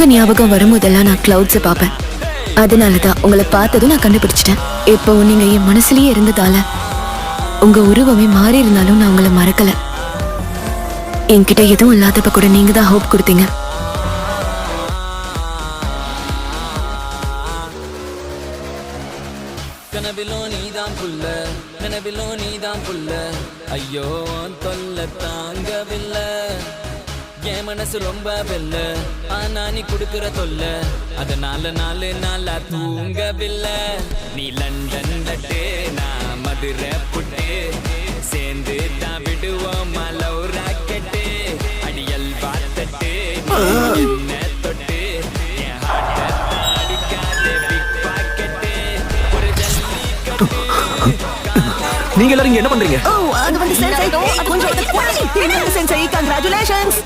உங்க ஞாபகம் வரும்போதெல்லாம் நான் கிளவுட்ஸை பார்ப்பேன். அதனாலதான் உங்களை பார்த்ததும் நான் கண்டுபிடிச்சிட்டேன். இப்போ நீங்க என் மனசுலயே இருந்ததால உங்க உருவமே மாறி இருந்தாலும் நான் உங்களை மறக்கல. என்கிட்ட எதுவும் இல்லாதப்ப கூட நீங்க தான் ஹோப் கொடுத்தீங்க. கனவிலோ நீதான் புல்ல, கனவிலோ நீதான் புல்ல, ஐயோ தொல்ல தாங்கவில்லை. என் மனசு ரொம்ப வெல்ல, ஆனா நீ கொடுக்கிற தொல்ல, அதனால நாளா தூங்கவில்லை. நீ லண்டன் லட்டு, நான் மதுரை புட்டு, சேர்ந்து தான் விடுவோம் லவ் ராக்கெட்டு. அடியல் வாத்தட்டு என்ன தொட்டு, என் ஹார்ட்டை அடிக்காதே பிக் பாக்கெட்டு. ஒரு ஜல்லிக்கட்டு. நீங்க எல்லாரும் இங்க என்ன பண்றீங்க? ஓ, அது வந்து சென்சை. கொஞ்சம் இத போடு. என்ன சென்சை? கங்க்ராச்சுலேஷன்ஸ்.